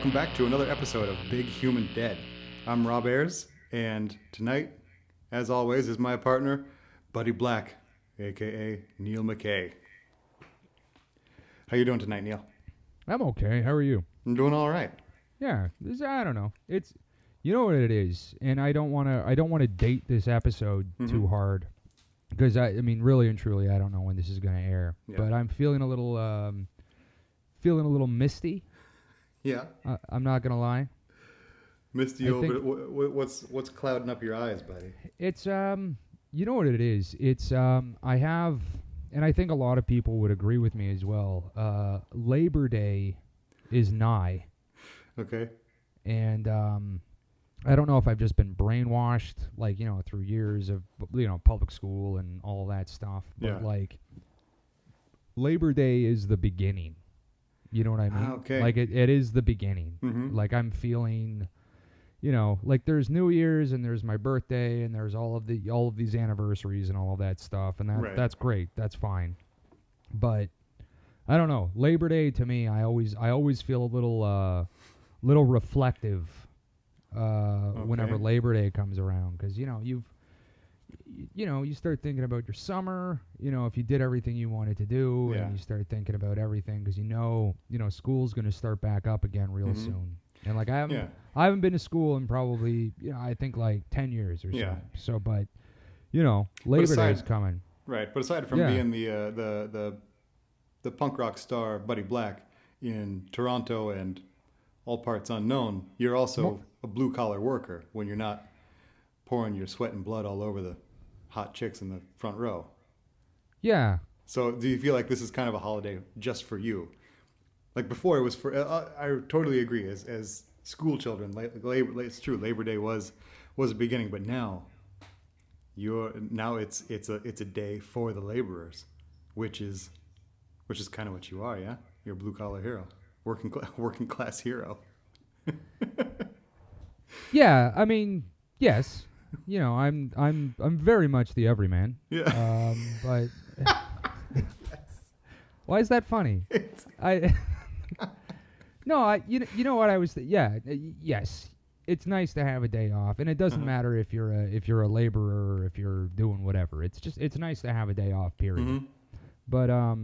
welcome back to another episode of Big Human Dead. I'm Rob Ayers, and tonight, as always, is my partner, Buddy Black, a.k.a. Neil McKay. How you doing tonight, Neil? I'm okay. How are you? I'm doing all right. Yeah, I don't know. It's, you know what it is, and I don't want to date this episode too hard, because I mean, really and truly, I don't know when this is going to air. Yeah. But I'm feeling a little misty. Yeah. I'm not gonna lie. Misty over. What's clouding up your eyes, buddy? It's you know what it is. It's I have, and I think a lot of people would agree with me as well. Labor Day is nigh. Okay. And I don't know if I've just been brainwashed, like, you know, through years of, you know, public school and all that stuff. But like, Labor Day is the beginning. You know what I mean? Okay. Like, it is the beginning. Mm-hmm. Like, I'm feeling, you know, like there's New Year's and there's my birthday and there's all of these anniversaries and all of that stuff, and that's great. That's fine. But I don't know. Labor Day to me, I always feel a little reflective whenever Labor Day comes around, because you start thinking about your summer, you know, if you did everything you wanted to do, and you start thinking about everything, because you know school's going to start back up again real soon. And like I haven't been to school in probably, I think like 10 years or so. So, but Labor Day is coming. Right, but aside from being the punk rock star Buddy Black in Toronto and all parts unknown, you're also a blue collar worker when you're not pouring your sweat and blood all over the hot chicks in the front row. Yeah. So do you feel like this is kind of a holiday just for you? Like before, it was for. I totally agree. As school children, it's true. Labor Day was a beginning, but now it's a day for the laborers, which is kind of what you are. Yeah, you're a blue collar hero, working class hero. Yeah, I mean, yes. I'm very much the everyman. Yeah. But why is that funny? You know what I was. Yes. It's nice to have a day off, and it doesn't matter if you're a laborer or if you're doing whatever. It's nice to have a day off. Period. Mm-hmm. But I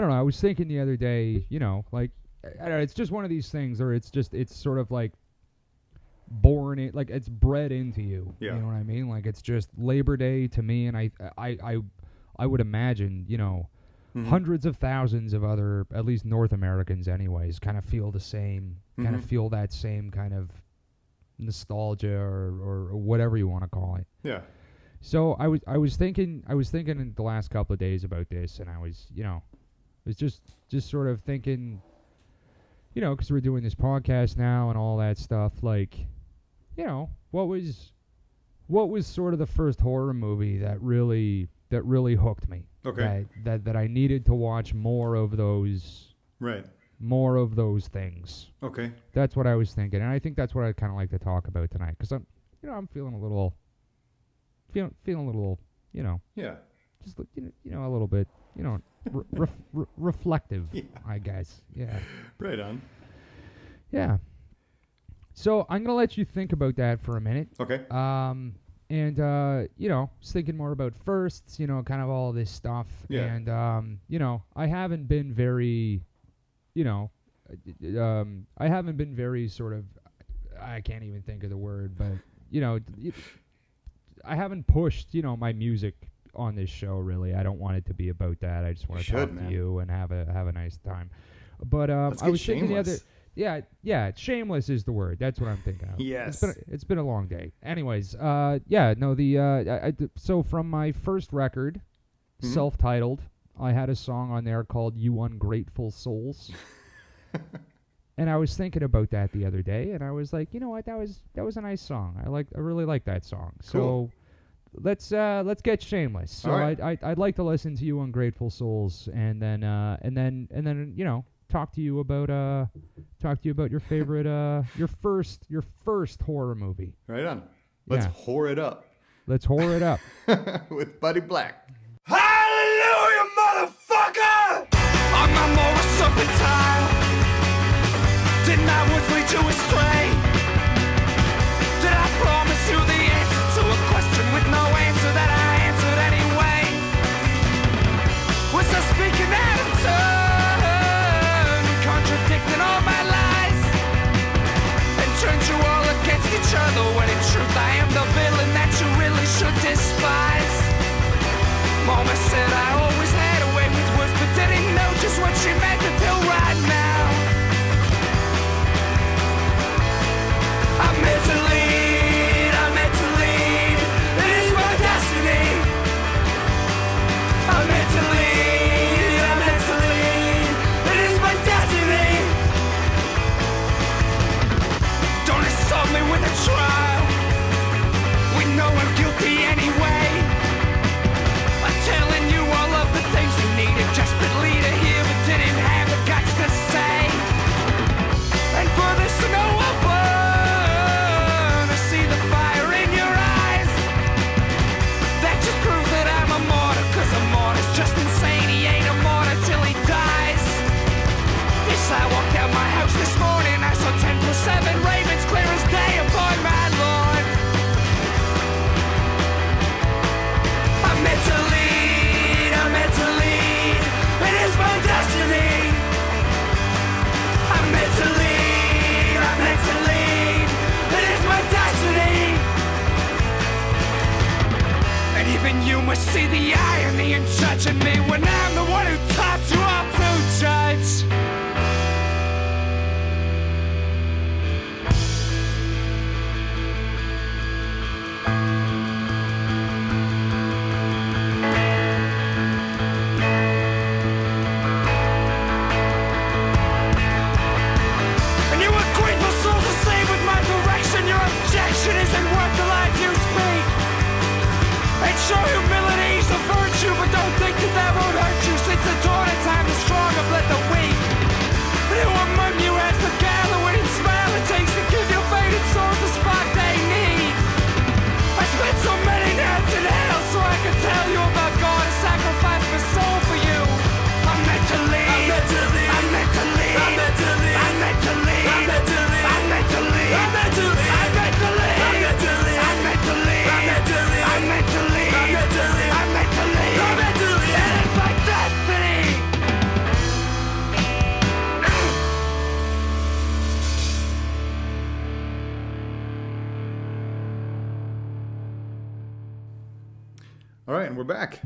don't know. I was thinking the other day. Like I don't know, it's just one of these things, or it's sort of like born it, like it's bred into you. You know what I mean? Like it's just Labor Day to me, and I would imagine hundreds of thousands of other, at least North Americans anyways, kind of feel the same, kind of feel that same kind of nostalgia or whatever you want to call it. Yeah. So I was thinking in the last couple of days about this, and I was just sort of thinking, because we're doing this podcast now and all that stuff, like, what was sort of the first horror movie that really hooked me? Okay. That I needed to watch more of those. Right. More of those things. Okay. That's what I was thinking, and I think that's what I'd kind of like to talk about tonight, because I'm feeling a little, Yeah. Just a little bit, reflective, I guess. Yeah. Right on. Yeah. So I'm going to let you think about that for a minute. Okay. And, just thinking more about firsts, kind of all this stuff. Yeah. And, I haven't been very, sort of, I can't even think of the word, but, I haven't pushed, my music on this show, really. I don't want it to be about that. I just want to talk to you and have a nice time. But I was thinking the other... Shameless is the word. That's what I'm thinking of. Yes. It's been a long day. Anyways, so from my first record, self-titled, I had a song on there called You Ungrateful Souls. And I was thinking about that the other day, and I was like, you know what, that was a nice song. I really like that song. Cool. So let's get shameless. So right. I'd like to listen to You Ungrateful Souls, and then talk to you about your favorite your first horror movie. Right on. Let's whore it up. Let's whore it up. With Buddy Black. Hallelujah, motherfucker! On my motor serpentine, didn't I was lead you astray? Did I promise you the answer to a question with no answer that I answered anyway? Was I speaking out of turn, contradicting all my lies, and turned you all against each other when in truth I am the villain that you really should despise? Mama said I always had a way with words, but didn't know just what she meant until right now. I'm meant to lead, I'm meant to lead. It is my destiny. I'm meant to lead, I'm meant to lead. It is my destiny. Don't assault me with a trial. We know I'm guilty anyway. I'm telling you all of the things you need. A desperate leader here but didn't have the guts to say. And for this to know I'll burn, I see the fire in your eyes. That just proves that I'm a martyr, 'cause a martyr's just insane. He ain't a martyr till he dies. Yes, I walked out my house this morning. I saw 10+7 ravens clear as day upon my lawn. I'm meant to lead, I'm meant to lead. It is my destiny. I'm meant to lead, I'm meant to lead. It is my destiny. And even you must see the irony in judging me when I'm the one who taught you all to judge. And you ungrateful souls are saved with my direction. Your objection isn't worth the life you speak. And sure, humility's a virtue, but don't think that that won't hurt you. Since the dawn of time, the strong have led the weak. But who among you has the gallowing and smile it takes to give your faded souls the spot they need? I spent so many nights in hell so I could tell you about God and sacrifice my soul for you. I'm meant to lead. I'm meant to lead. I'm meant to lead. I'm meant to lead. I'm meant to lead. I'm meant to lead. I'm meant to lead. I'm meant to lead. I'm meant to lead. I'm meant to lead. I'm meant to lead. I'm meant to lead. I'm meant to lead. I'm meant to lead. I'm meant to lead. I'm meant to lead. It is my destiny. All right, and we're back.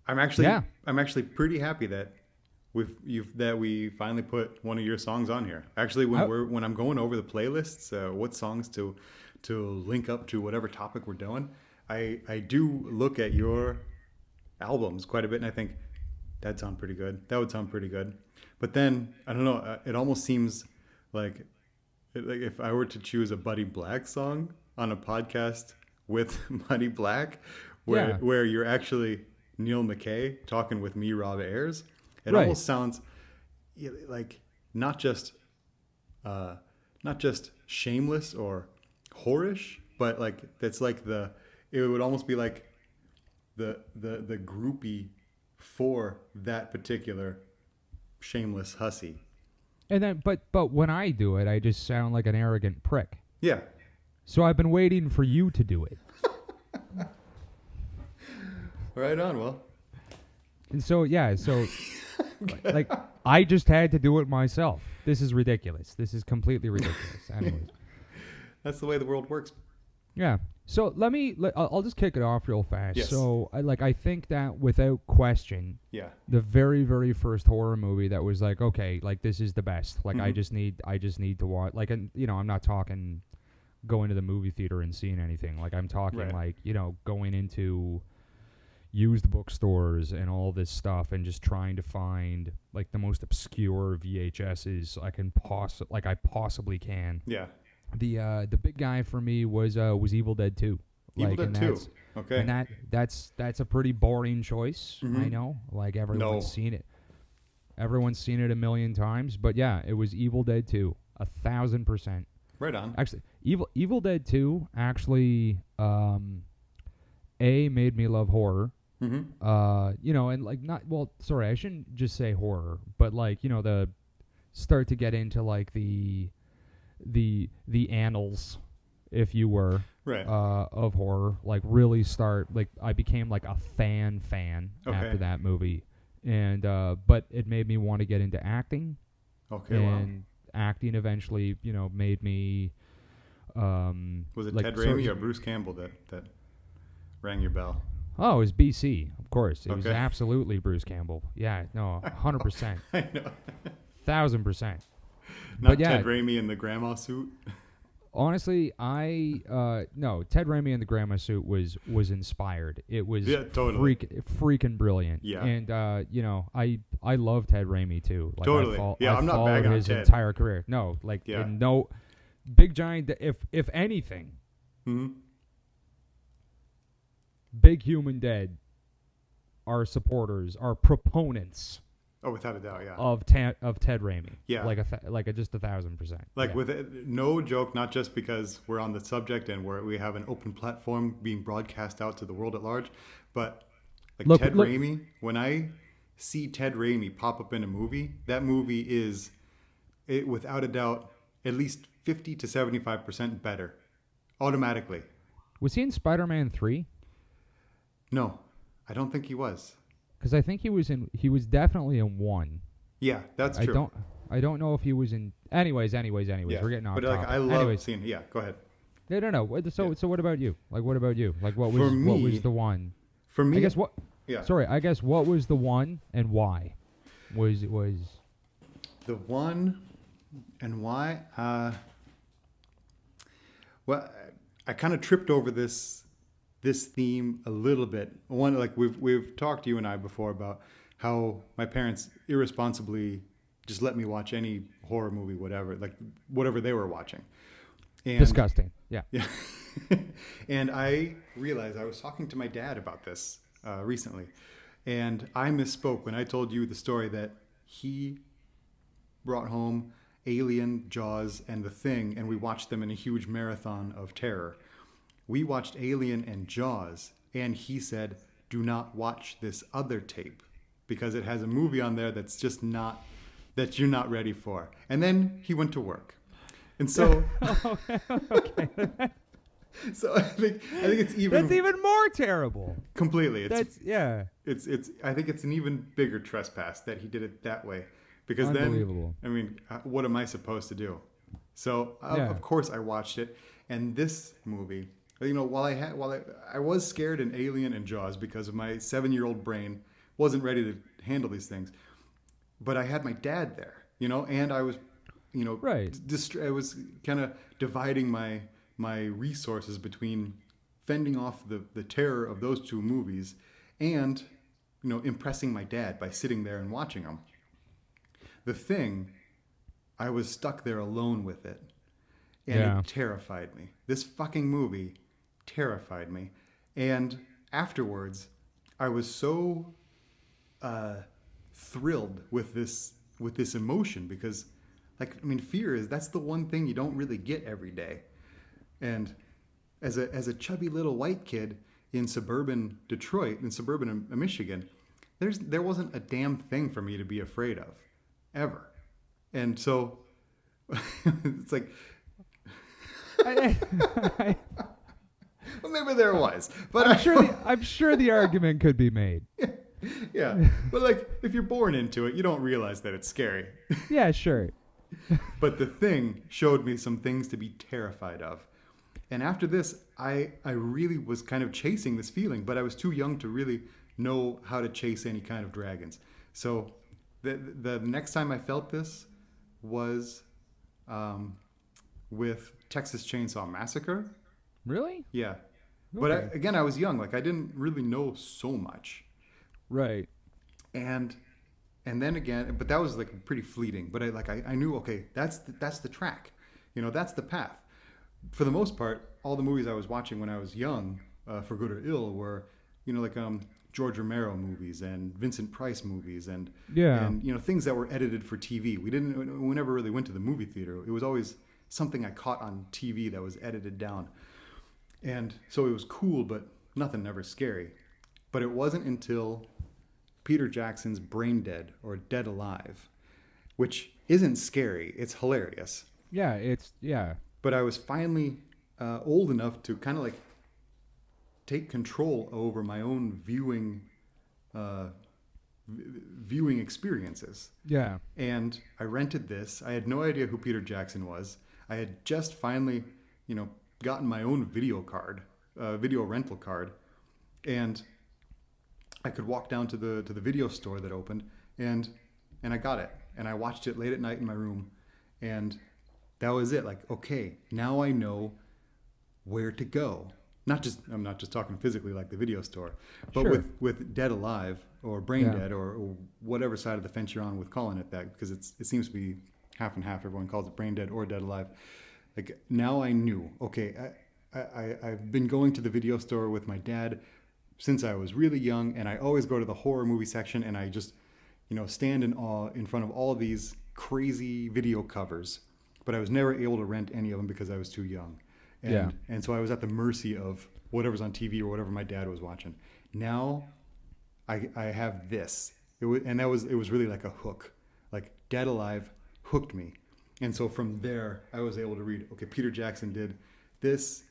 I'm actually Yeah. I'm actually pretty happy that we finally put one of your songs on here. Actually, when I'm going over the playlists, what songs to link up to whatever topic we're doing, I do look at your albums quite a bit, and I think that'd sound pretty good. That would sound pretty good. But then I don't know. It almost seems like if I were to choose a Buddy Black song on a podcast with Buddy Black, where you're actually Neil McKay talking with me, Rob Ayers, it Right. almost sounds like not just shameless or whorish, but like that's like it would almost be like the groupie for that particular shameless hussy. And then, but when I do it, I just sound like an arrogant prick. Yeah. So I've been waiting for you to do it. Right on, Will. And so, like, I just had to do it myself. This is ridiculous. This is completely ridiculous. Anyways. That's the way the world works. Yeah. So I'll just kick it off real fast. Yes. So I think that without question, Yeah. the very, very first horror movie that was like, okay, like this is the best. Like I just need to watch, like, and I'm not talking going to the movie theater and seeing anything. Like I'm talking Right. like, going into used bookstores and all this stuff and just trying to find like the most obscure VHSs I possibly can. Yeah. The big guy for me was Evil Dead 2. Evil Dead 2. Okay. And that's a pretty boring choice. Mhm. I know. Like everyone's seen it. Everyone's seen it a million times, but yeah, it was Evil Dead 2. 1,000%. Right on. Actually, Evil Dead 2 actually made me love horror. Mm-hmm. And like I shouldn't just say horror, but like, the start to get into like the annals, if you were, Right. of horror. Like really start, like I became like a fan Okay. after that movie, and but it made me want to get into acting, Okay. and acting eventually, made me. Was it like Ted sort Raimi of- or Bruce Campbell that rang your bell? Oh, it was BC, of course. It was Okay. absolutely Bruce Campbell. Yeah, no, 100%, I know. 1000%. Not But yeah, Ted Raimi in the grandma suit. honestly, no, Ted Raimi in the grandma suit was inspired. It was Yeah, totally. freaking brilliant. Yeah. And I love Ted Raimi too. Like Totally. Yeah, I'm not followed bagging on his Ted. entire career. No, like Yeah. no big giant. If anything, Hmm. Big Human Dead are supporters, are proponents Oh, without a doubt, yeah. of Ted Raimi. Yeah. like just 1000%. Like Yeah. with it, no joke, not just because we're on the subject and we have an open platform being broadcast out to the world at large, but like Look- Ted look- Raimi, when I see Ted Raimi pop up in a movie, that movie is, without a doubt, at least 50 to 75% better, automatically. Was he in Spider-Man 3? No, I don't think he was. Because I think he was definitely in 1. Yeah, that's true. I don't know if he was in. Anyways, Yeah. we're getting off But topic. like, I love Anyways, seeing. Yeah, go ahead. no. So Yeah. so what about you? Like, what about you? Like, what For was me- the one? For me, I guess what? Yeah. Sorry, I guess what was the one and why? Was The one and why? Well, I kind of tripped over this theme a little bit. One, like we've talked to you and I before about how my parents irresponsibly just let me watch any horror movie, whatever they were watching. And disgusting? Yeah. yeah. And I realized I was talking to my dad about this recently, and I misspoke when I told you the story that he brought home Alien, Jaws, and The Thing, and we watched them in a huge marathon of terror. We watched Alien and Jaws, and he said, "Do not watch this other tape because it has a movie on there that's just not, that you're not ready for." And then he went to work. And so, so I think it's even That's even more terrible. completely. That's It's I think it's an even bigger trespass that he did it that way, because Unbelievable. then I mean, what am I supposed to do? So Yeah. of course I watched it, and this movie, while I was scared in Alien and Jaws because of my 7-year-old brain wasn't ready to handle these things, but I had my dad there, and I was, Right. I was kind of dividing my resources between fending off the terror of those two movies and, impressing my dad by sitting there and watching them. The Thing, I was stuck there alone with it. And Yeah. it terrified me. This fucking movie terrified me. And afterwards, I was so thrilled with this emotion because, fear that's the one thing you don't really get every day. And as a chubby little white kid in suburban Detroit, in suburban Michigan, there wasn't a damn thing for me to be afraid of, ever. And so it's like, well, maybe there was, but I'm sure the argument could be made. yeah. But if you're born into it, you don't realize that it's scary. Yeah, sure. But The Thing showed me some things to be terrified of. And after this, I really was kind of chasing this feeling, but I was too young to really know how to chase any kind of dragons. So the next time I felt this was with Texas Chainsaw Massacre. Really? Yeah. But Okay. I was young. I didn't really know so much. Right. And then again, but that was pretty fleeting. But I knew, okay, that's the track, that's the path. For the most part, all the movies I was watching when I was young, for good or ill, were George Romero movies and Vincent Price movies and things that were edited for TV. We never really went to the movie theater. It was always something I caught on TV that was edited down, and so it was cool, but nothing ever scary. But it wasn't until Peter Jackson's Brain Dead or Dead Alive which isn't scary. It's hilarious. Yeah. But I was finally old enough to kind of like take control over my own viewing experiences. Yeah. And I rented this. I had no idea who Peter Jackson was. I had just finally, gotten my own video rental card, and I could walk down to the video store that opened, and I got it, and I watched it late at night in my room, and that was it. Like, okay, now I know where to go. I'm not just talking physically like the video store, but Sure. with Dead Alive or Brain Yeah. Dead or whatever side of the fence you're on with calling it that, because it seems to be half and half. Everyone calls it Brain Dead or Dead Alive. Like, now I knew, okay, I've been going to the video store with my dad since I was really young, and I always go to the horror movie section, and I just, stand in awe in front of all of these crazy video covers, but I was never able to rent any of them because I was too young. And so I was at the mercy of whatever's on TV or whatever my dad was watching. Now I have this. It was really like a hook. Like, Dead Alive hooked me. And so from there, I was able to read, okay, Peter Jackson did this.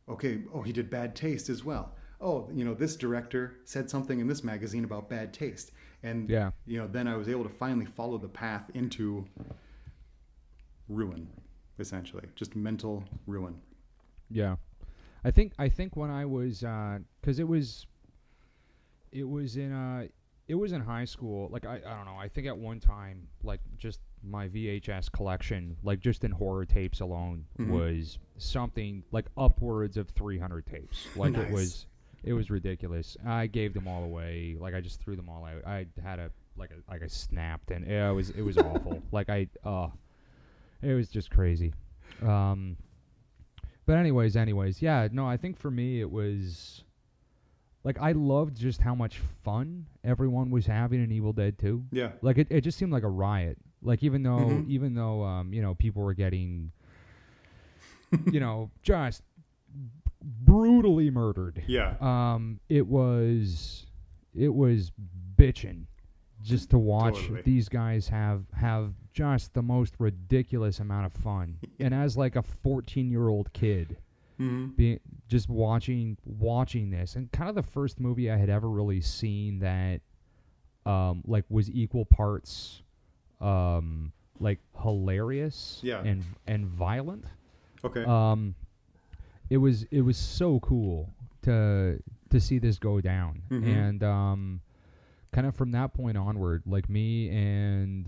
Okay, he did Bad Taste as well. Oh, this director said something in this magazine about bad taste. And, then I was able to finally follow the path into ruin, essentially. Just mental ruin. Yeah. I think when I was, cause it was in high school. Like, I don't know. I think at one time, like, just my VHS collection, like, just in horror tapes alone, was something like upwards of 300 tapes. Like, Nice. it was ridiculous. I gave them all away. Like, I just threw them all out. I had I snapped, and it was awful. Like, it was just crazy. But anyways, yeah, no, I think for me it was, like, I loved just how much fun everyone was having in Evil Dead 2. Yeah. Like, it just seemed like a riot. Like, even though people were getting, just brutally murdered. Yeah. It was bitchin' just to watch Totally. these guys have just the most ridiculous amount of fun. And as like a 14-year-old kid, just watching this, and kind of the first movie I had ever really seen that like was equal parts like hilarious and violent. Okay. It was so cool to see this go down. And kind of from that point onward, like, me and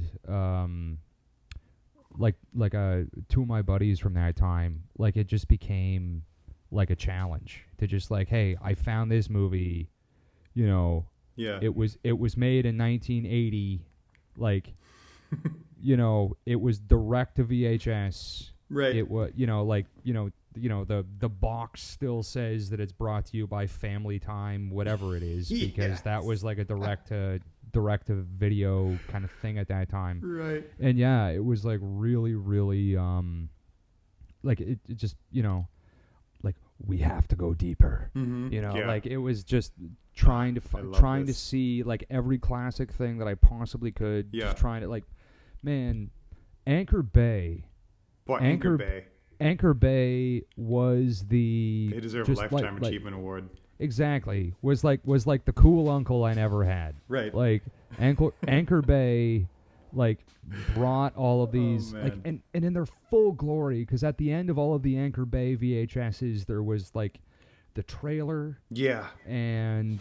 like two of my buddies from that time, like, it just became like a challenge to just like, hey, I found this movie, Yeah. it was made in 1980, like, it was direct to VHS. Right. It was, the box still says that it's brought to you by Family Time, whatever it is, because that was like a direct to video kind of thing at that time. Right. And yeah, it was like really, really like it just, like, we have to go deeper. Yeah. Like, it was just trying to this. see like every classic thing that I possibly could. Yeah. Just trying to, like, man, Anchor Bay. Boy, Anchor Bay. Anchor Bay was the... They deserve a just Lifetime Achievement Award. Exactly. Was like the cool uncle I never had. Right. Like, Anchor Bay, like, brought all of these... like, and in their full glory, because at the end of all of the Anchor Bay VHSs, there was, like, the trailer. Yeah. And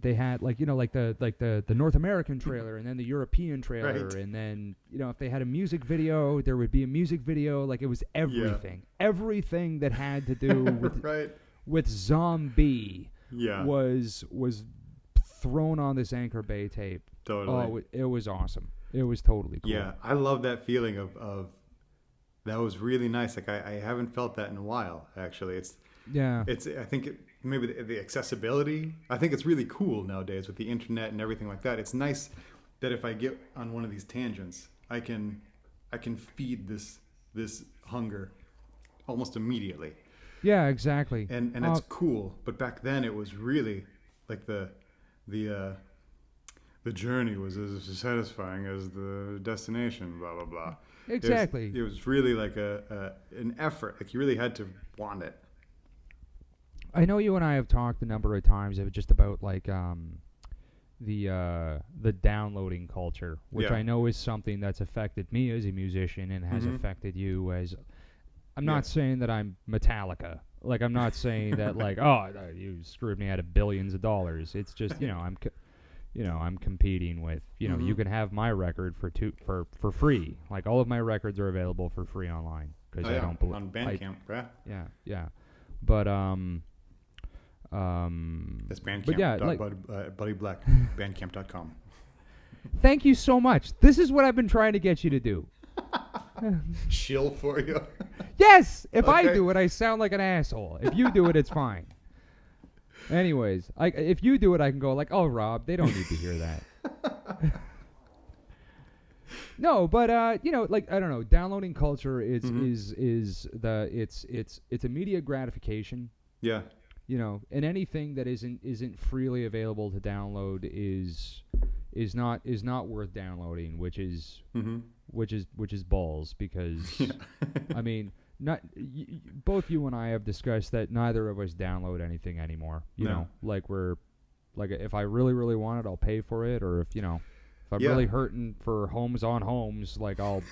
they had, like, the North American trailer, and then the European trailer, Right. and then, if they had a music video, there would be a music video. Like, it was everything. Everything that had to do with Right. with zombie Yeah. was thrown on this Anchor Bay tape. Totally. Oh, it was awesome. It was totally cool. Yeah, I love that feeling of that was really nice. Like, I haven't felt that in a while, actually. I think maybe the accessibility. I think it's really cool nowadays with the internet and everything like that. It's nice that if I get on one of these tangents, I can feed this hunger almost immediately. Yeah, exactly. And it's cool. But back then it was really like the the journey was as satisfying as the destination, blah, blah, blah. Exactly. It was really like an effort. Like you really had to want it. I know you and I have talked a number of times just about like the downloading culture, which I know is something that's affected me as a musician and has affected you as. I'm not saying that I'm Metallica. Like I'm not saying that like you screwed me out of billions of dollars. It's just I'm competing with you can have my record for free. Like all of my records are available for free online because I don't believe on Bandcamp, right? Yeah. But That's Bandcamp. But yeah, Buddy Black, Bandcamp.com. Thank you so much. This is what I've been trying to get you to do. Shill for you. Yes! If I do it, I sound like an asshole. If you do it, it's fine. Anyways, if you do it, I can go like, oh, Rob, they don't need to hear that. No, but like I don't know, downloading culture is it's immediate gratification. Yeah. And anything that isn't freely available to download is not worth downloading, which is balls because I mean both you and I have discussed that neither of us download anything anymore. You know, like we're like if I really want it, I'll pay for it, or if I'm really hurting for homes on homes, like I'll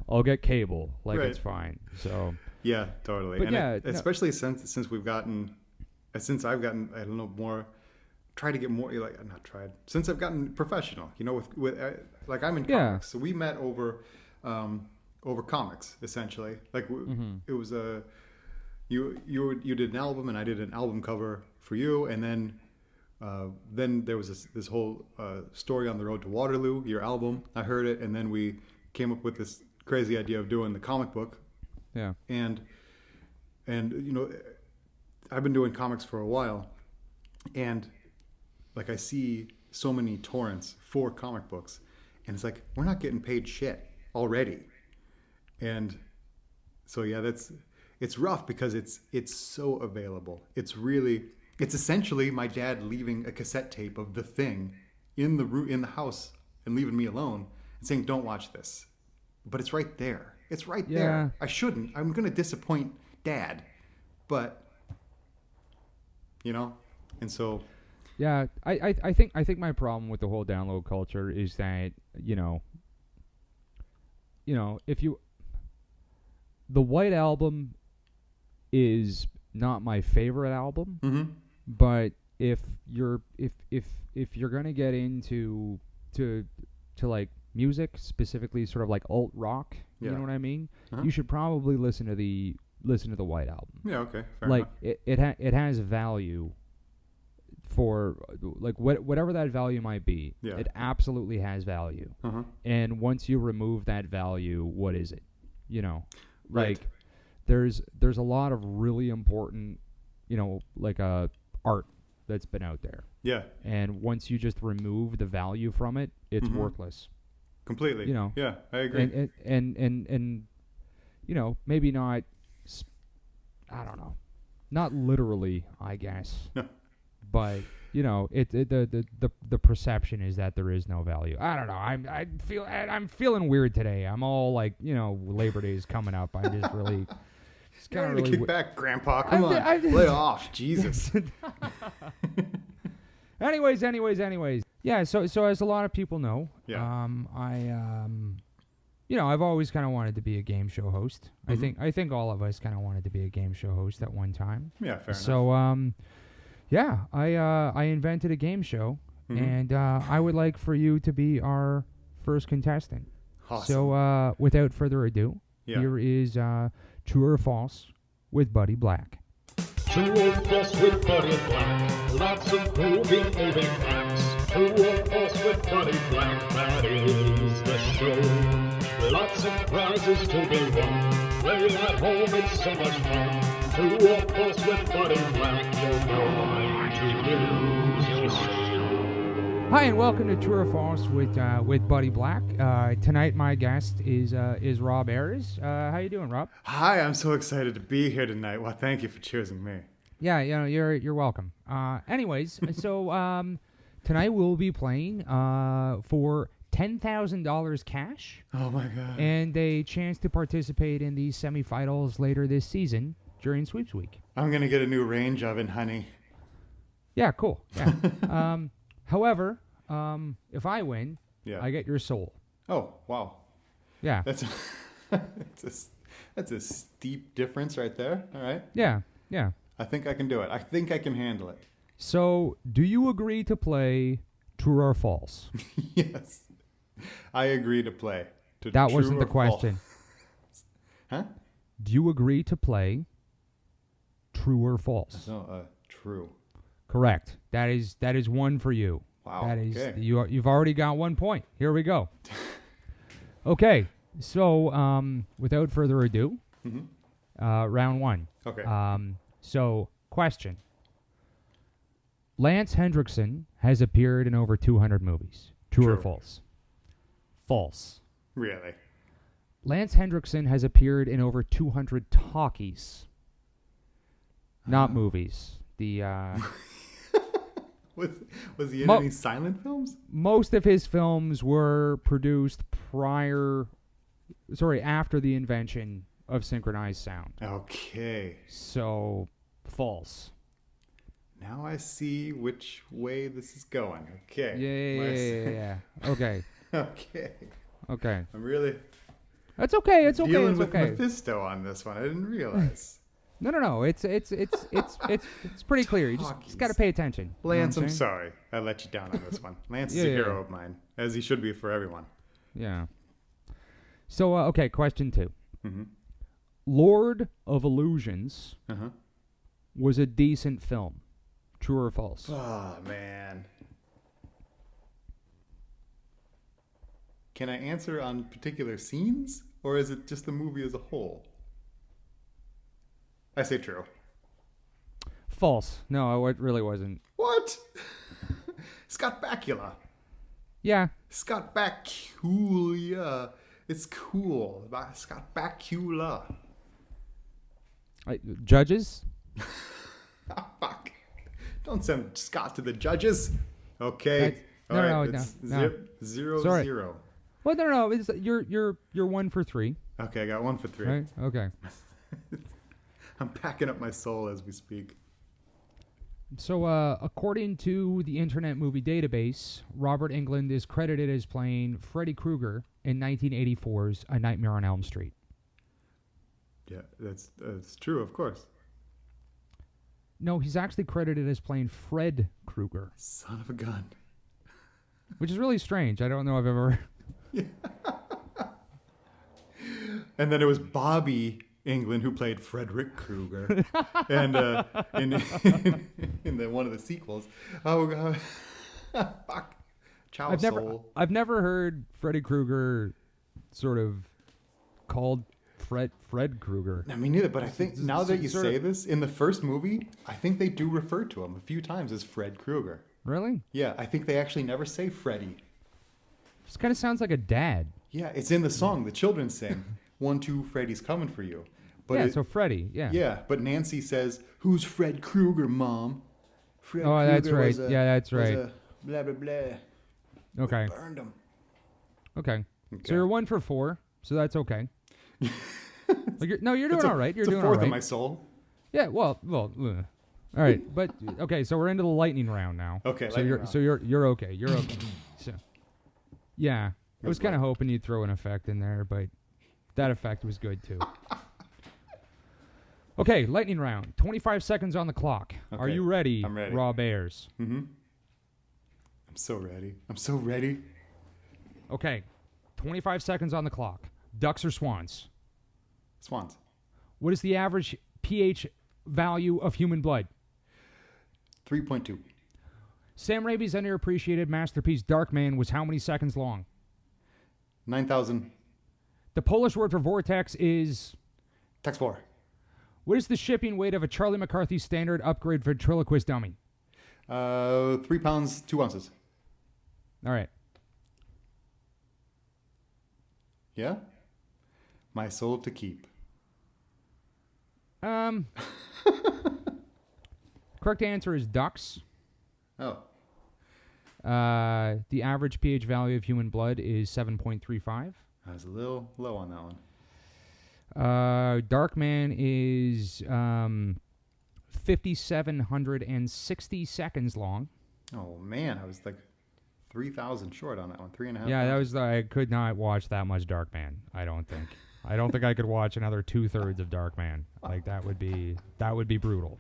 I'll get cable, like it's fine. So yeah, totally. But and especially since I've gotten I don't know more. Try to get more not tried since I've gotten professional with like I'm in comics, so we met over comics essentially. Like it was you did an album and I did an album cover for you, and then there was this whole story on the road to Waterloo, your album. I heard it, and then we came up with this crazy idea of doing the comic book. Yeah, and I've been doing comics for a while, and like I see so many torrents for comic books, and it's like we're not getting paid shit already, and so it's rough because it's so available. It's essentially my dad leaving a cassette tape of The Thing in the house and leaving me alone and saying don't watch this, but it's right there. It's right there. I shouldn't. I'm gonna disappoint Dad, but and so. Yeah, I think my problem with the whole download culture is that if the White Album is not my favorite album, but if you're gonna get into to like music, specifically sort of like alt rock, you know what I mean, you should probably listen to the White Album. Yeah, okay, fair like enough. It has value. For like whatever that value might be, it absolutely has value. And once you remove that value, what is it? Like there's a lot of really important, like art that's been out there. Yeah. And once you just remove the value from it, it's worthless. Completely. Yeah, I agree. And maybe not. I don't know. Not literally, I guess. No. But the perception is that there is no value. I don't know. I'm feeling weird today. I'm all like Labor Day is coming up. I just really kind of kick back, Grandpa. Come on, lay off, Jesus. Anyways. Yeah. So as a lot of people know, I've always kind of wanted to be a game show host. I think all of us kind of wanted to be a game show host at one time. Yeah, fair enough. So yeah, I invented a game show, and I would like for you to be our first contestant. Awesome. So without further ado, here is True or False with Buddy Black. True or false with Buddy Black, lots of groovy moving facts. True or false with Buddy Black, that is the show. Lots of prizes to be won, play at home, it's so much fun. True or false with Buddy Black, you're going to lose your soul. Hi and welcome to True or False with Buddy Black. Tonight my guest is Rob Ayers. How you doing, Rob? Hi, I'm so excited to be here tonight. Well, thank you for choosing me. Yeah, you're welcome. Anyways, so Tonight we'll be playing for $10,000 cash Oh my god. and a chance to participate in the semifinals later this season during Sweeps Week. I'm gonna get a new range oven, honey. Yeah, cool. Yeah. However, if I win, Yeah. I get your soul. Oh wow. Yeah. That's that's a steep difference right there. All right. Yeah. Yeah. I think I can do it. I think I can handle it. So, do you agree to play True or False? Yes. I agree to play. That true wasn't the or false. question. Huh? Do you agree to play True or False? No, true. Correct. That is one for you. Wow. That is okay. you've already got 1 point. Here we go. Okay. So, without further ado, round one. Okay. So, question. Lance Hendrickson has appeared in over 200 movies. True or True. false? False. Really? Lance Hendrickson has appeared in over 200 talkies. Not movies. The Was he in any silent films? most of his films were produced after the invention of synchronized sound. Okay. So, false. Now I see which way this is going. Okay. Yeah. Okay. Okay. Okay. I'm really That's okay. It's okay. dealing It's with okay. Mephisto on this one. I didn't realize. No. It's pretty clear. You just Talkies. got to pay attention. You know what Lance, I'm saying? sorry. I let you down on this one. Lance is Yeah, a yeah, hero yeah. of mine, as he should be for everyone. Yeah. So, okay, question 2. Mm-hmm. Lord of Illusions Uh-huh. was a decent film. True or false? Oh, man. Can I answer on particular scenes, or is it just the movie as a whole? I say true. False. No, it really wasn't. What? Scott Bakula. Yeah. Scott Bakula. It's cool. Scott Bakula. Judges? Ah, fuck. Don't send Scott to the judges. Okay. All right. no, It's no. 0-0. Well, no. It's, you're 1 for 3. Okay, I got 1 for 3. Right? Okay. I'm packing up my soul as we speak. So, according to the Internet Movie Database, Robert Englund is credited as playing Freddy Krueger in 1984's A Nightmare on Elm Street. Yeah, that's true, of course. No, he's actually credited as playing Fred Krueger, Son of a gun. which is really strange. I don't know if I've ever... And then it was Bobby England who played Frederick Krueger, and in the one of the sequels. Oh god, fuck, Chow Soul. I've never heard Freddy Krueger sort of called Fred Krueger. No, me neither. But I think now that you sort say of- this, in the first movie, I think they do refer to him a few times as Fred Krueger. Really? Yeah, I think they actually never say Freddy. This kind of sounds like a dad. Yeah, it's in the song the children sing. 1, 2, Freddy's coming for you. But yeah, it- so Freddy, yeah. yeah, but Nancy says, "Who's Fred Krueger, Mom?" Fred Oh, that's Krueger right. was Yeah, that's was right. a blah blah blah. Okay. Burned him. Okay. Okay. So you're 1 for 4, so that's okay. You're doing It's a- all right. You're it's doing a fourth all right. of my soul. Yeah, well. All right, but okay. So we're into the lightning round now. Okay, So lightning you're round. so you're okay. You're okay. So, yeah, I was Good kind of luck. hoping you'd throw an effect in there, but that effect was good too. Okay, lightning round. 25 seconds on the clock. Are Okay, you ready? I'm ready. Raw Bears. Mm-hmm. I'm so ready. I'm so ready. Okay, 25 seconds on the clock. Ducks or swans? Swans. What is the average pH value of human blood? 3.2. Sam Raimi's underappreciated masterpiece Darkman was how many seconds long? 9,000. The Polish word for vortex is... Text 4. What is the shipping weight of a Charlie McCarthy standard upgrade ventriloquist dummy? 3 pounds, 2 ounces. All right. Yeah? My soul to keep. Correct answer is ducks. Oh. The average pH value of human blood is 7.35. I was a little low on that one. Darkman is 5,760 seconds long. Oh man, I was like 3,000 short on that one. 3.5. Yeah, that was. I could not watch that much Darkman. I don't think. I don't think I could watch another 2/3 of Darkman. Like that would be brutal.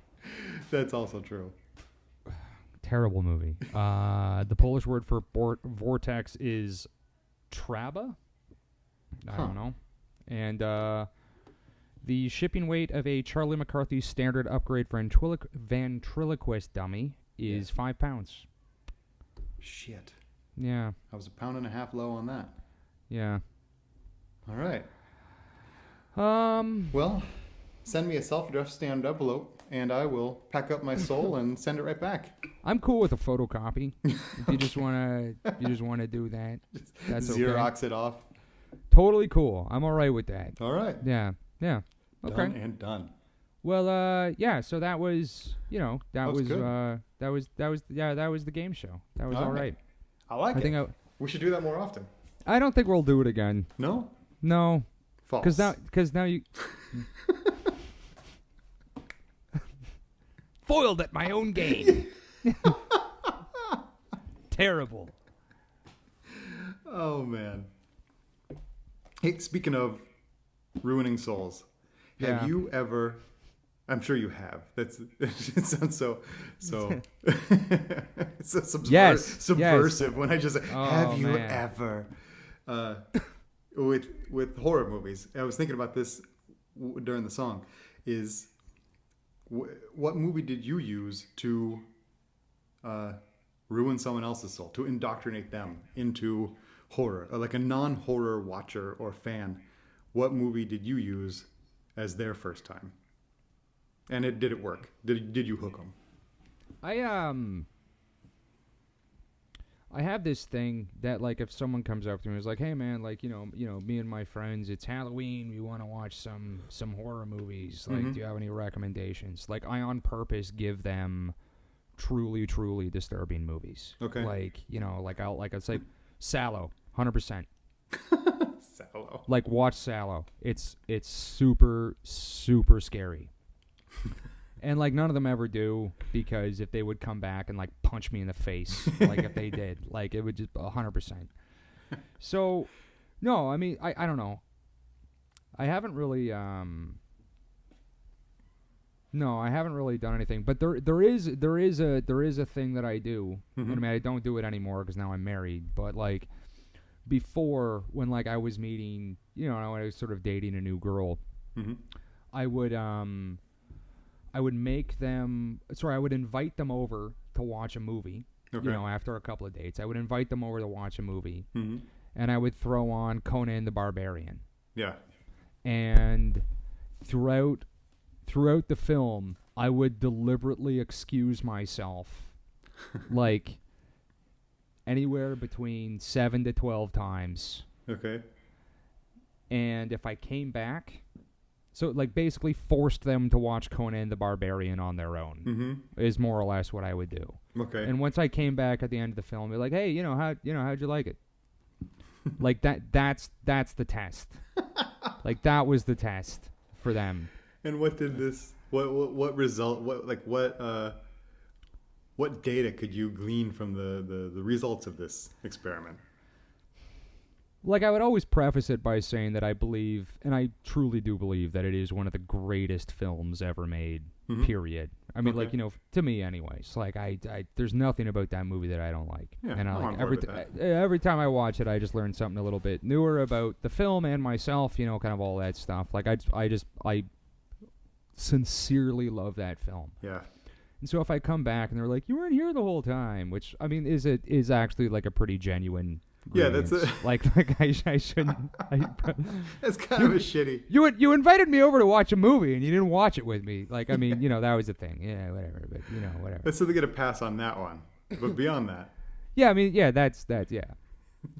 That's also true. Terrible movie. The Polish word for vortex is traba. I don't know. And the shipping weight of a Charlie McCarthy standard upgrade ventriloquist dummy is 5 pounds. Shit. Yeah. I was 1.5 pounds low on that. Yeah. All right. Well, send me a self-addressed stamped envelope, and I will pack up my soul and send it right back. I'm cool with a photocopy. If you just wanna do that, that's Xerox okay. it off. Totally cool. I'm all right with that. All right. Yeah. Yeah. Okay. Done and done. Well, yeah. So that was, that was good. that was the game show. That was all right. I like it. think We should do that more often. I don't think we'll do it again. No? No. False. Because now you foiled at my own game. Terrible. Oh, man. Hey, speaking of ruining souls, have you ever... I'm sure you have. It sounds so subversive when I just say, have you ever... with horror movies, I was thinking about this during the song, is what movie did you use to ruin someone else's soul, to indoctrinate them into horror, like a non-horror watcher or fan? What movie did you use as their first time? And did it work? Did you hook them? I have this thing that, like, if someone comes up to me and is like, hey man, like, me and my friends, it's Halloween, we want to watch some horror movies, like, do you have any recommendations? Like, I on purpose give them truly, truly disturbing movies. Okay. Like, I'll say Sallow, 100%. Sallow. Like, watch Sallow. It's super, super scary. And, like, none of them ever do, because if they would come back and, like, punch me in the face, like, if they did, like, it would just 100%. So, no, I mean, I don't know. I haven't really, done anything. But there is a thing that I do. Mm-hmm. I mean, I don't do it anymore because now I'm married. But, like, before, when, like, I was meeting, when I was sort of dating a new girl, mm-hmm. I would invite them over to watch a movie, Okay. After a couple of dates. I would invite them over to watch a movie, Mm-hmm. and I would throw on Conan the Barbarian. Yeah. And throughout the film, I would deliberately excuse myself, like, anywhere between 7 to 12 times. Okay. And if I came back... So, like, basically forced them to watch Conan the Barbarian on their own, Mm-hmm. is more or less what I would do. Okay. And once I came back at the end of the film, be like, hey, how'd you like it? Like, that's the test. Like, that was the test for them. And what did this? What result? What data could you glean from the results of this experiment? Like, I would always preface it by saying that I believe, and I truly do believe, that it is one of the greatest films ever made, Mm-hmm. period. I mean, Okay. like, to me anyways. Like, I there's nothing about that movie that I don't like. Yeah, and I I'm like on board with that. every time I watch it, I just learn something a little bit newer about the film and myself, kind of all that stuff. Like, I sincerely love that film. Yeah. And so if I come back and they're like, you weren't here the whole time, which, I mean, is actually, like, a pretty genuine... Yeah, that's grievance. Like I shouldn't. It's kind of a shitty. You invited me over to watch a movie and you didn't watch it with me. Like, I mean, that was the thing. Yeah, whatever. But whatever. Let's still get a pass on that one. But beyond that, Yeah, I mean, yeah, that's yeah.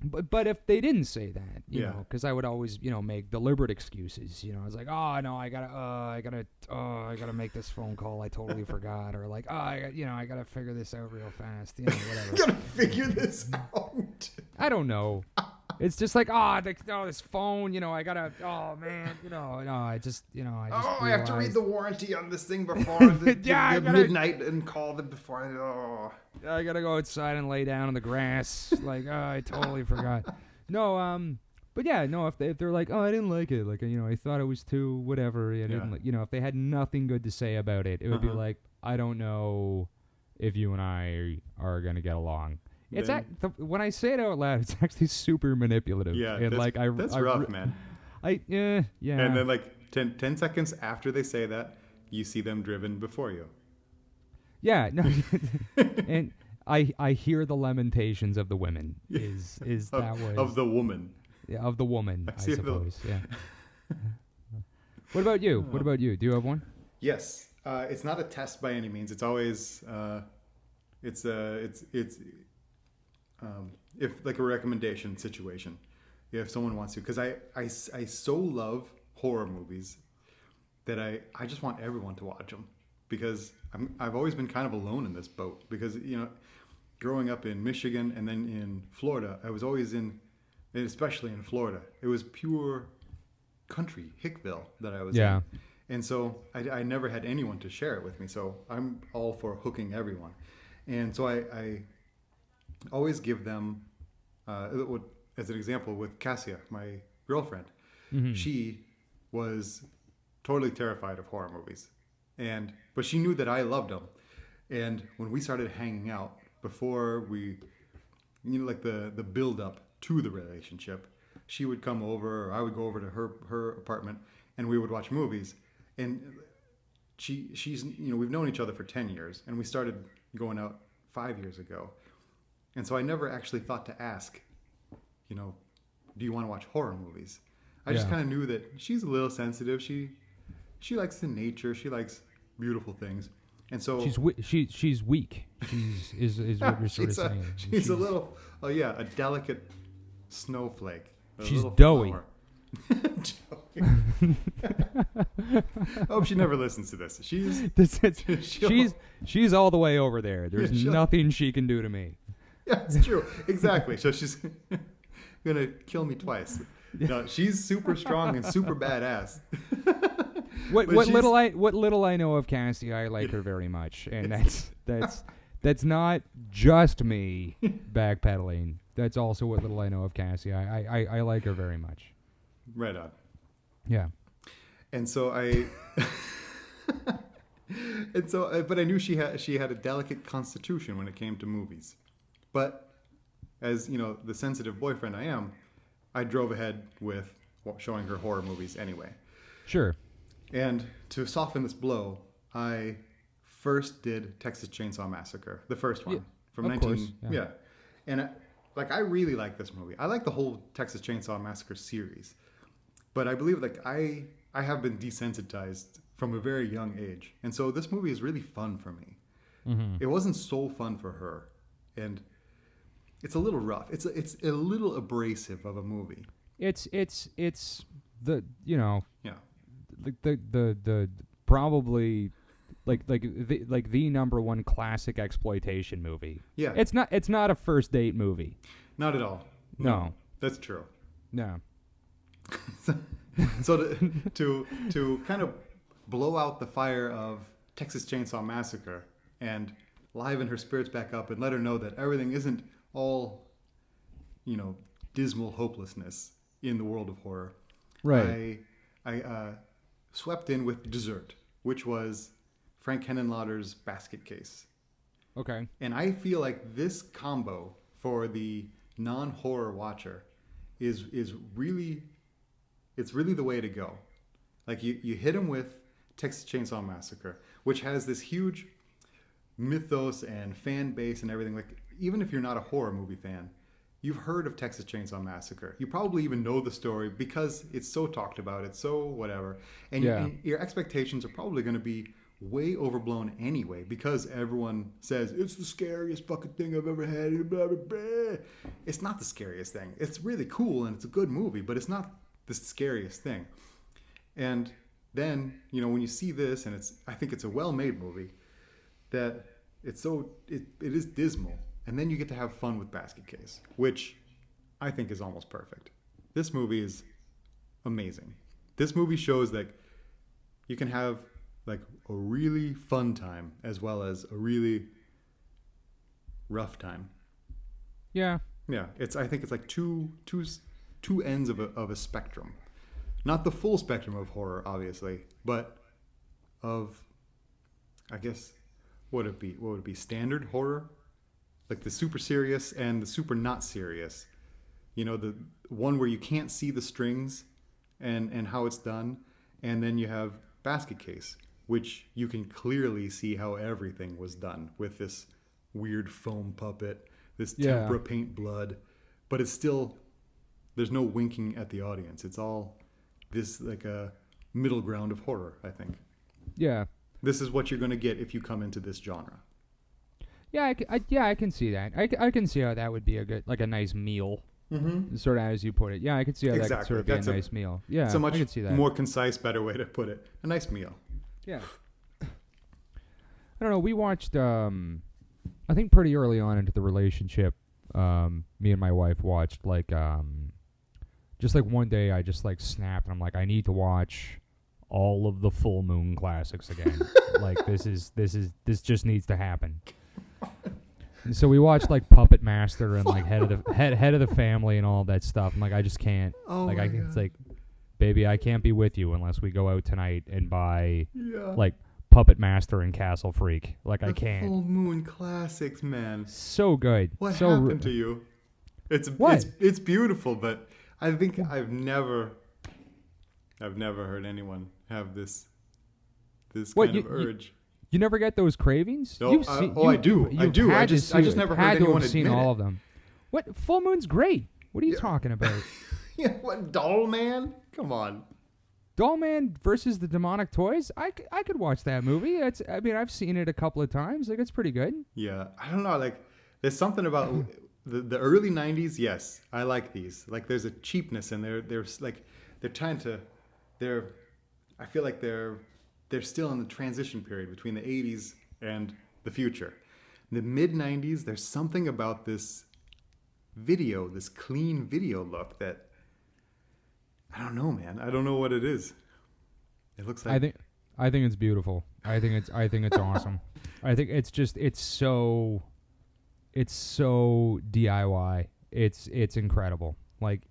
But if they didn't say that, you Yeah. know, because I would always, you know, make deliberate excuses. You know, I was like, oh no, I gotta make this phone call. I totally forgot, or like, I gotta figure this out real fast. You know, whatever. Gotta figure this out. I don't know. It's just like, this phone. You know, I gotta. Oh man, you know, no, I just. I have to read realized- the warranty on this thing before the I gotta- midnight and call them before. I gotta go outside and lay down in the grass. Like, I totally forgot. No, but yeah, no. If they're like, I didn't like it. Like, you know, I thought it was too whatever. I didn't. You know, if they had nothing good to say about it, it would be like, I don't know if you and I are gonna get along. It's when I say it out loud, it's actually super manipulative. Yeah, and that's rough, man. Yeah. And then like 10 seconds after they say that, you see them driven before you. Yeah, no, and I hear the lamentations of the women. Is that was of the woman? Yeah, of the woman, I see suppose. Yeah. What about you? What about you? Do you have one? Yes, it's not a test by any means. It's always it's if like a recommendation situation, if someone wants to, because I so love horror movies that I just want everyone to watch them, because I've always been kind of alone in this boat, because you know, growing up in Michigan and then in Florida, I was always and especially in Florida, it was pure country, Hickville that I was in. And so I never had anyone to share it with me. So I'm all for hooking everyone. And so I always give them, as an example with Cassia, my girlfriend, she was totally terrified of horror movies. But she knew that I loved them. And when we started hanging out, before we, you know, like the build up to the relationship, she would come over, or I would go over to her apartment, and we would watch movies. And she's, you know, we've known each other for 10 years, and we started going out 5 years ago. And so I never actually thought to ask, you know, do you want to watch horror movies? I just kind of knew that she's a little sensitive. She likes the nature. She likes beautiful things. And so she's weak. Is what you're sort of saying. She's a little, a delicate snowflake. She's doughy. I hope she never listens to this. She's all the way over there. There's nothing she can do to me. Yeah, it's true. Exactly. So she's gonna kill me twice. No, she's super strong and super badass. What little I know of Cassie, I like her very much, and that's not just me backpedaling. That's also what little I know of Cassie. I like her very much. Right on. Yeah. And so but I knew she had a delicate constitution when it came to movies. But as you know, the sensitive boyfriend I am, I drove ahead with showing her horror movies anyway. Sure. And to soften this blow, I first did Texas Chainsaw Massacre, the first one from 19. Yeah. And I really like this movie. I like the whole Texas Chainsaw Massacre series. But I believe I have been desensitized from a very young age. And so this movie is really fun for me. Mm-hmm. It wasn't so fun for her. And it's a little rough. It's a little abrasive of a movie. It's the, you know, the probably like the number one classic exploitation movie. Yeah. It's not a first date movie. Not at all. No. That's true. No. So to kind of blow out the fire of Texas Chainsaw Massacre and liven her spirits back up and let her know that everything isn't all, you know, dismal hopelessness in the world of horror. Right. I swept in with Dessert, which was Frank Henenlotter's Basket Case. Okay. And I feel like this combo for the non-horror watcher is really, it's really the way to go. Like you hit him with Texas Chainsaw Massacre, which has this huge mythos and fan base and everything. Like, even if you're not a horror movie fan, you've heard of Texas Chainsaw Massacre. You probably even know the story because it's so talked about. It's so whatever. And your expectations are probably going to be way overblown anyway, because everyone says it's the scariest fucking thing I've ever had. Blah, blah, blah. It's not the scariest thing. It's really cool and it's a good movie, but it's not the scariest thing. And then, when you see this, and I think it's a well-made movie, that it is dismal. And then you get to have fun with Basket Case, which I think is almost perfect. This movie is amazing. This movie shows that you can have like a really fun time as well as a really rough time. Yeah. Yeah, I think it's like two ends of a spectrum. Not the full spectrum of horror, obviously, but of, I guess, what would it be? Standard horror? Like the super serious and the super not serious. The one where you can't see the strings and how it's done. And then you have Basket Case, which you can clearly see how everything was done with this weird foam puppet, this tempera paint blood. But it's still, there's no winking at the audience. It's all this like a middle ground of horror, I think. Yeah. This is what you're going to get if you come into this genre. Yeah, I can see that. I can see how that would be a nice meal, sort of as you put it. Yeah, I can see how that could sort of be a nice meal. Yeah, it's a much I can see that. more concise, better way to put it. A nice meal. Yeah. I don't know. We watched, I think pretty early on into the relationship, me and my wife watched just like one day I just like snapped and I'm like, I need to watch all of the Full Moon classics again. Like this just needs to happen. And so we watched like Puppet Master and like Head of the Family and all that stuff. I'm like, I just can't. Oh like my God. It's like, baby, I can't be with you unless we go out tonight and buy like Puppet Master and Castle Freak. Like I can't. Full Moon classics, man. So good. What happened to you? It's beautiful, but I think I've never heard anyone have this kind of urge. You never get those cravings? No, I do. I just never heard anyone seen all of them. What? Full Moon's great. What are you talking about? Yeah, what? Doll Man? Come on. Doll Man versus the Demonic Toys? I could watch that movie. I've seen it a couple of times. Like, it's pretty good. Yeah. I don't know. Like, there's something about the early 90s. Yes, I like these. Like, there's a cheapness, and I feel like they're still in the transition period between the 80s and the future. In the mid-90s, there's something about this clean video look that, I don't know, man. I don't know what it is. It looks like... I think it's beautiful. I think it's awesome. I think it's so DIY. It's incredible. Like,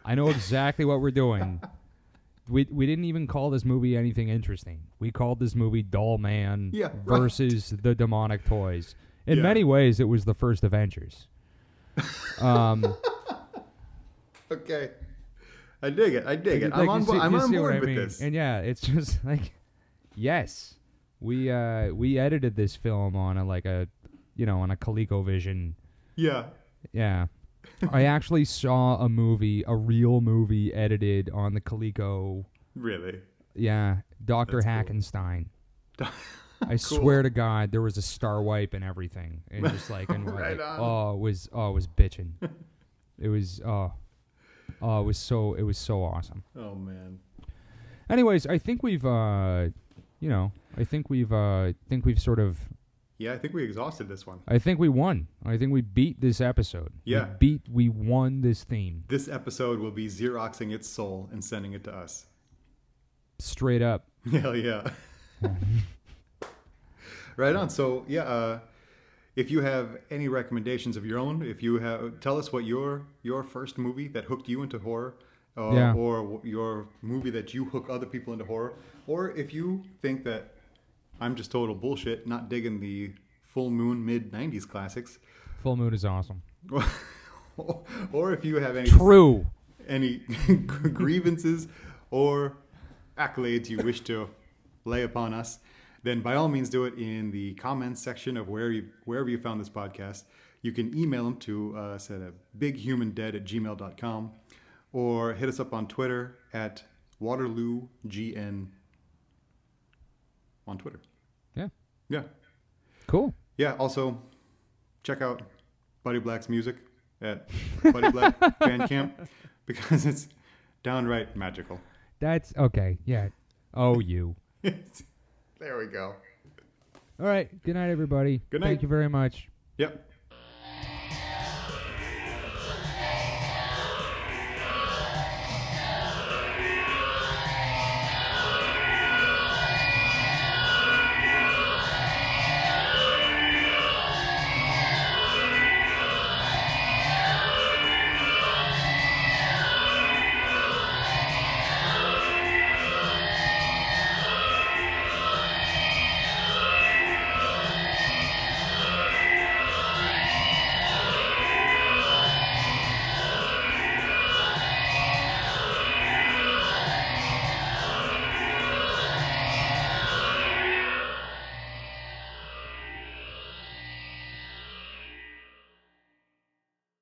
I know exactly what we're doing. We didn't even call this movie anything interesting. We called this movie Doll Man versus the Demonic Toys. In many ways, it was the first Avengers. Okay. I dig it. I'm on board with this. And yeah, it's just like, yes, we edited this film on a ColecoVision. Yeah. Yeah. I actually saw a real movie edited on the Coleco. Really? Yeah, Dr. Hackenstein. Cool. I swear to God, there was a star wipe and everything, and just like, and right like, on. it was bitching. It was so awesome. Oh man. Anyways, I think we've sort of. Yeah, I think we exhausted this one. I think we won. I think we beat this episode. Yeah. We won this theme. This episode will be Xeroxing its soul and sending it to us. Straight up. Hell yeah. Right on. So, if you have any recommendations of your own, tell us what your first movie that hooked you into horror, or your movie that you hook other people into horror, or if you think that I'm just total bullshit, not digging the Full Moon mid-90s classics. Full Moon is awesome. Or if you have any grievances or accolades you wish to lay upon us, then by all means do it in the comments section of wherever you found this podcast. You can email them to us at bighumandead@gmail.com, or hit us up on Twitter at WaterlooGN on Twitter. Yeah. Cool. Yeah. Also, check out Buddy Black's music at Buddy Black Bandcamp because it's downright magical. That's okay. Yeah. Oh, you. There we go. All right. Good night, everybody. Good night. Thank you very much. Yep.